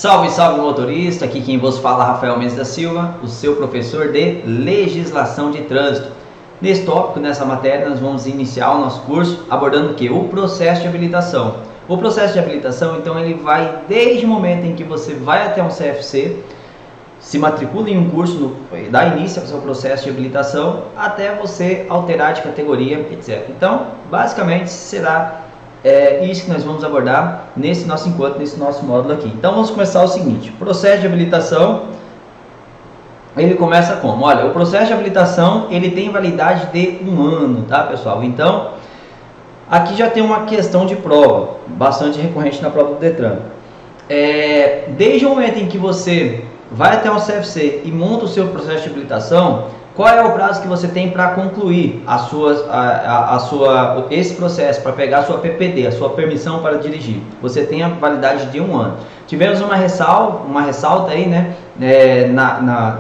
Salve, salve motorista, aqui quem vos fala é Rafael Mendes da Silva, o seu professor de Legislação de Trânsito. Nesse tópico, nessa matéria, nós vamos iniciar o nosso curso abordando o que? O processo de habilitação. O processo de habilitação, então, ele vai desde o momento em que você vai até um CFC, se matricula em um curso, dá início ao seu processo de habilitação, até você alterar de categoria, etc. Então, basicamente, será isso que nós vamos abordar nesse nosso encontro, nesse nosso módulo aqui. Então vamos começar o seguinte: o processo de habilitação, ele começa como? Olha, o processo de habilitação, ele tem validade de 1 ano, tá, pessoal? Então, aqui já tem uma questão de prova, bastante recorrente na prova do Detran. Desde o momento em que você vai até um CFC e monta o seu processo de habilitação, qual é o prazo que você tem para concluir esse processo, para pegar a sua PPD, a sua permissão para dirigir? Você tem a validade de 1 ano. Tivemos uma ressalta aí, né,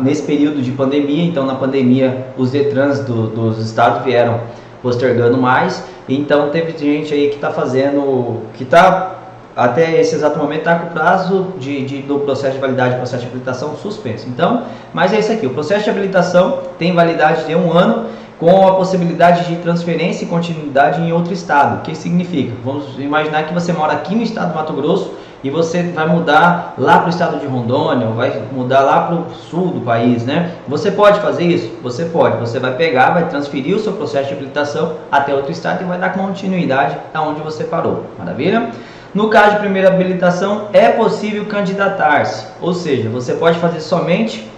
nesse período de pandemia. Então, na pandemia, os Detrans dos estados vieram postergando mais. Então, teve gente aí que está até esse exato momento está com o prazo do processo de validade, processo de habilitação suspenso. Então, mas é isso aqui, o processo de habilitação tem validade de 1 ano, com a possibilidade de transferência e continuidade em outro estado. O que significa? Vamos imaginar que você mora aqui no estado do Mato Grosso e você vai mudar lá para o estado de Rondônia, ou vai mudar lá para o sul do país, né? Você pode fazer isso? Você pode. Você vai pegar, vai transferir o seu processo de habilitação até outro estado e vai dar continuidade aonde você parou. Maravilha? No caso de primeira habilitação, é possível candidatar-se, ou seja, você pode fazer somente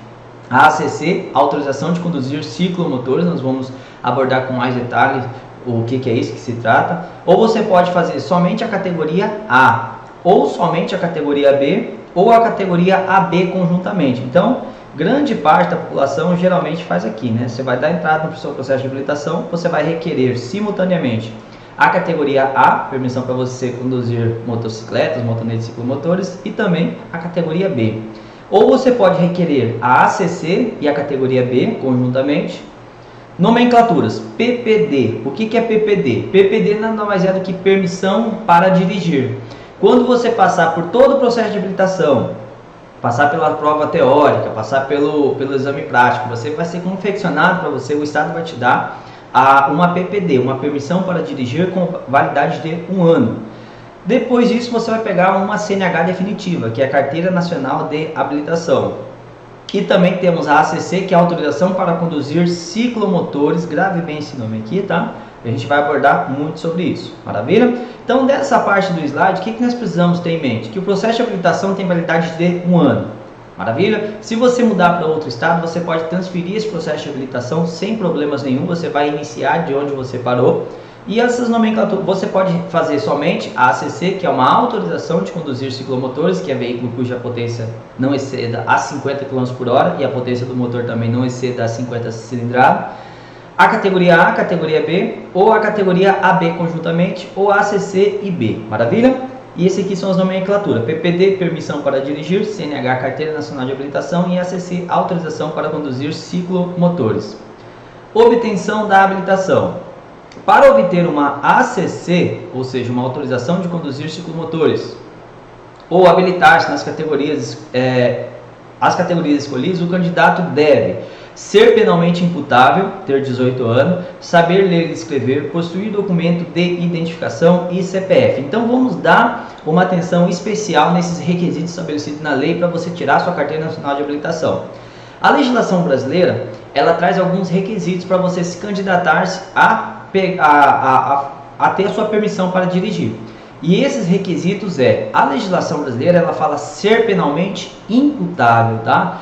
a ACC, autorização de conduzir ciclomotores. Nós vamos abordar com mais detalhes o que é isso que se trata. Ou você pode fazer somente a categoria A, ou somente a categoria B, ou a categoria AB conjuntamente. Então, grande parte da população geralmente faz aqui, né? Você vai dar entrada no seu processo de habilitação, você vai requerer simultaneamente a categoria A, permissão para você conduzir motocicletas, motonetes e ciclomotores, e também a categoria B. Ou você pode requerer a ACC e a categoria B conjuntamente. Nomenclaturas: PPD. O que é PPD? PPD nada mais é do que permissão para dirigir. Quando você passar por todo o processo de habilitação, passar pela prova teórica, passar pelo exame prático, você vai ser confeccionado para você, o Estado vai te dar uma PPD, uma permissão para dirigir com validade de 1 ano. Depois disso, você vai pegar uma CNH definitiva, que é a Carteira Nacional de Habilitação. E também temos a ACC, que é a autorização para conduzir ciclomotores. Grave bem esse nome aqui, tá? A gente vai abordar muito sobre isso. Maravilha? Então, dessa parte do slide, o que nós precisamos ter em mente? Que o processo de habilitação tem validade de 1 ano. Maravilha? Se você mudar para outro estado, você pode transferir esse processo de habilitação sem problemas nenhum. Você vai iniciar de onde você parou. E essas nomenclaturas, você pode fazer somente a ACC, que é uma autorização de conduzir ciclomotores, que é veículo cuja potência não exceda a 50 km por hora e a potência do motor também não exceda a 50 cilindrada. A categoria A, a categoria B, ou a categoria AB conjuntamente, ou ACC e B. Maravilha? E esse aqui são as nomenclaturas: PPD, permissão para dirigir, CNH, Carteira Nacional de Habilitação, e ACC, autorização para conduzir ciclomotores. Obtenção da habilitação. Para obter uma ACC, ou seja, uma autorização de conduzir ciclomotores, ou habilitar-se nas categorias, as categorias escolhidas, o candidato deve ser penalmente imputável, ter 18 anos, saber ler e escrever, possuir documento de identificação e CPF. Então vamos dar uma atenção especial nesses requisitos estabelecidos na lei para você tirar sua Carteira Nacional de Habilitação. A legislação brasileira, ela traz alguns requisitos para você se candidatar-se a ter a sua permissão para dirigir. E esses requisitos a legislação brasileira, ela fala ser penalmente imputável, tá?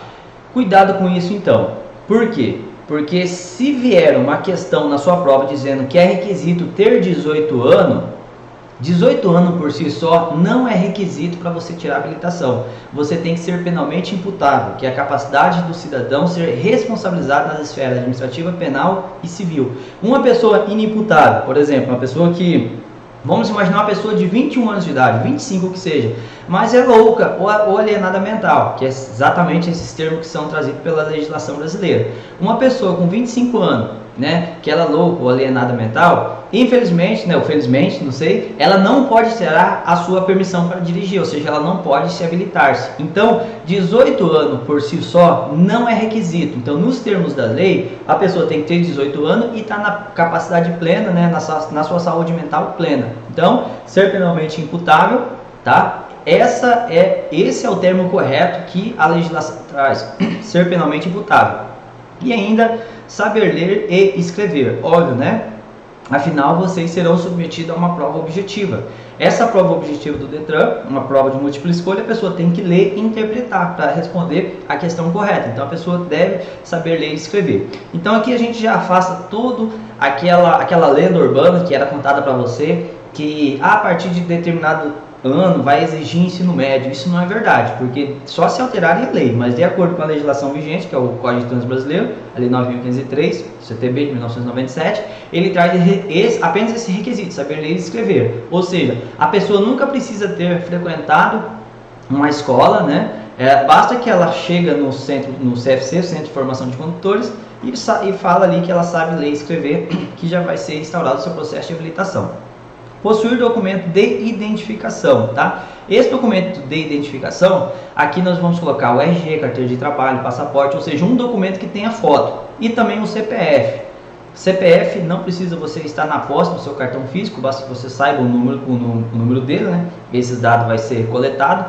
Cuidado com isso então. Por quê? Porque se vier uma questão na sua prova dizendo que é requisito ter 18 anos, 18 anos por si só não é requisito para você tirar a habilitação. Você tem que ser penalmente imputável, que é a capacidade do cidadão ser responsabilizado nas esferas administrativa, penal e civil. Uma pessoa inimputável, por exemplo, uma pessoa que, vamos imaginar uma pessoa de 21 anos de idade, 25 que seja, mas é louca ou alienada mental, que é exatamente esses termos que são trazidos pela legislação brasileira. Uma pessoa com 25 anos, né, que ela é louca ou alienada mental, infelizmente, né, ou felizmente, não sei, ela não pode tirar a sua permissão para dirigir, ou seja, ela não pode se habilitar-se. Então, 18 anos por si só não é requisito. Então, nos termos da lei, a pessoa tem que ter 18 anos e estar na capacidade plena, né, na sua saúde mental plena. Então, ser penalmente imputável, tá? Esse é o termo correto que a legislação traz, ser penalmente imputável. E ainda saber ler e escrever, óbvio, né? Afinal, vocês serão submetidos a uma prova objetiva. Essa prova objetiva do Detran, uma prova de múltipla escolha, a pessoa tem que ler e interpretar para responder a questão correta. Então, a pessoa deve saber ler e escrever. Então, aqui a gente já afasta tudo aquela lenda urbana que era contada para você, que a partir de determinado ano vai exigir ensino médio. Isso não é verdade, porque só se alterarem a lei, mas de acordo com a legislação vigente, que é o Código de Trânsito Brasileiro, a Lei 9.503, CTB de 1997, ele traz apenas esse requisito, saber ler e escrever. Ou seja, a pessoa nunca precisa ter frequentado uma escola, né? Basta que ela chega no CFC, Centro de Formação de Condutores, e fala ali que ela sabe ler e escrever, que já vai ser instaurado o seu processo de habilitação. Possuir documento de identificação, tá? Esse documento de identificação, aqui nós vamos colocar o RG, carteira de trabalho, passaporte, ou seja, um documento que tenha foto, e também o CPF. CPF não precisa você estar na posse do seu cartão físico, basta que você saiba o número dele, né? Esses dados vai ser coletado,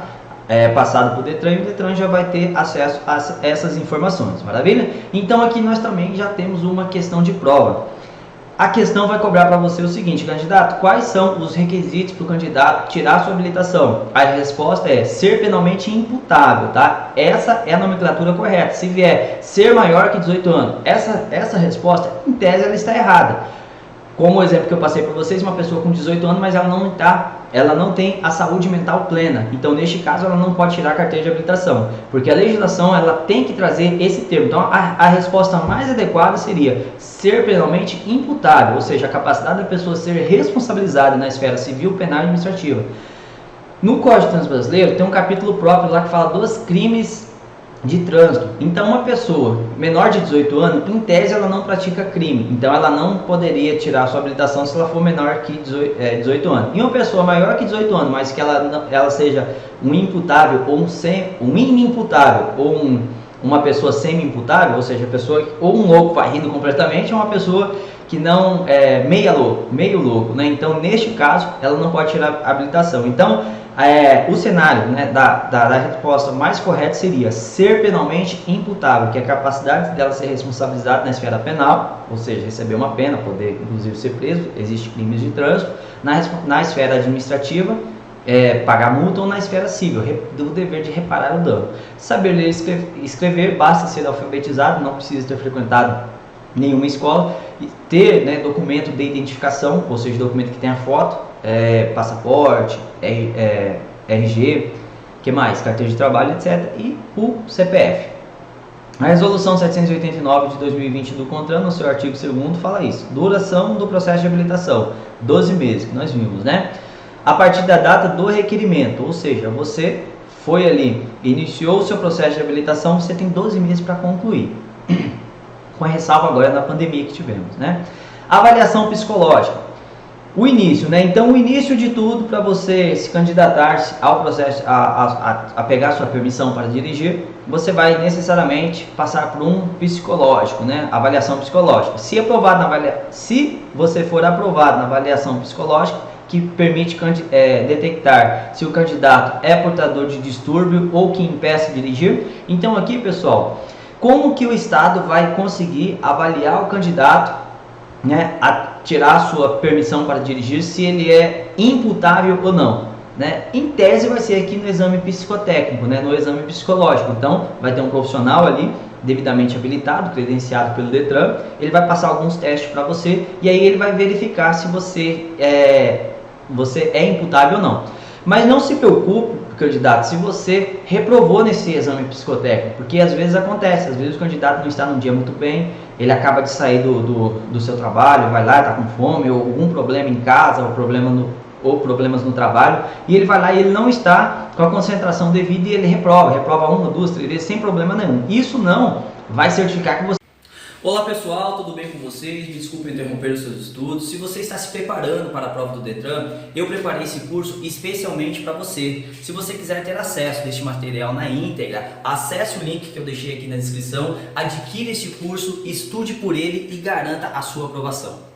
passado para o Detran, e o Detran já vai ter acesso a essas informações, maravilha? Então aqui nós também já temos uma questão de prova. A questão vai cobrar para você o seguinte: candidato, quais são os requisitos para o candidato tirar sua habilitação? A resposta é ser penalmente imputável, tá? Essa é a nomenclatura correta. Se vier ser maior que 18 anos, essa resposta, em tese, ela está errada. Como o exemplo que eu passei para vocês, uma pessoa com 18 anos, mas ela não tem a saúde mental plena. Então, neste caso, ela não pode tirar a carteira de habilitação, porque a legislação ela tem que trazer esse termo. Então, a resposta mais adequada seria ser penalmente imputável, ou seja, a capacidade da pessoa ser responsabilizada na esfera civil, penal e administrativa. No Código de Trânsito Brasileiro tem um capítulo próprio lá que fala dos crimes de trânsito. Então, uma pessoa menor de 18 anos, em tese, ela não pratica crime. Então, ela não poderia tirar a sua habilitação se ela for menor que 18 anos. E uma pessoa maior que 18 anos, mas que ela seja um imputável ou um inimputável ou uma pessoa semi-imputável, ou seja, a pessoa ou um louco varrido completamente, ou uma pessoa que não é meio louco, né? Então, neste caso, ela não pode tirar a habilitação. Então, o cenário, né, da resposta mais correta seria ser penalmente imputável, que é a capacidade dela ser responsabilizada na esfera penal, ou seja, receber uma pena, poder inclusive ser preso, existe crimes de trânsito, na esfera administrativa, pagar multa, ou na esfera civil, do dever de reparar o dano. Saber ler e escrever, basta ser alfabetizado, não precisa ter frequentado nenhuma escola, e ter, né, documento de identificação, ou seja, documento que tenha foto, passaporte, RG, que mais? Carteira de trabalho, etc. E o CPF. A resolução 789 de 2020 do CONTRAN, no seu artigo 2º, fala isso. Duração do processo de habilitação, 12 meses, que nós vimos, né? A partir da data do requerimento, ou seja, você foi ali, iniciou o seu processo de habilitação, você tem 12 meses para concluir. Com a ressalva agora na pandemia que tivemos, né? Avaliação psicológica. O início, né? Então, o início de tudo para você se candidatar ao processo, a pegar sua permissão para dirigir, você vai necessariamente passar por um psicológico, né? Avaliação psicológica. Se você for aprovado na avaliação psicológica, que permite detectar se o candidato é portador de distúrbio ou que impeça de dirigir. Então, aqui, pessoal, como que o Estado vai conseguir avaliar o candidato, né, a tirar a sua permissão para dirigir, se ele é imputável ou não, né? Em tese vai ser aqui no exame psicotécnico, né, no exame psicológico. Então vai ter um profissional ali devidamente habilitado, credenciado pelo Detran, ele vai passar alguns testes para você e aí ele vai verificar se você é imputável ou não. Mas não se preocupe, candidato, se você reprovou nesse exame psicotécnico, porque às vezes acontece, às vezes o candidato não está num dia muito bem, ele acaba de sair do seu trabalho, vai lá, está com fome, ou algum problema em casa, ou problema ou problemas no trabalho, e ele vai lá e ele não está com a concentração devida e ele reprova uma, duas, três vezes sem problema nenhum. Isso não vai certificar que você... Olá pessoal, tudo bem com vocês? Me desculpe interromper os seus estudos. Se você está se preparando para a prova do Detran, eu preparei esse curso especialmente para você. Se você quiser ter acesso a este material na íntegra, acesse o link que eu deixei aqui na descrição, adquira este curso, estude por ele e garanta a sua aprovação.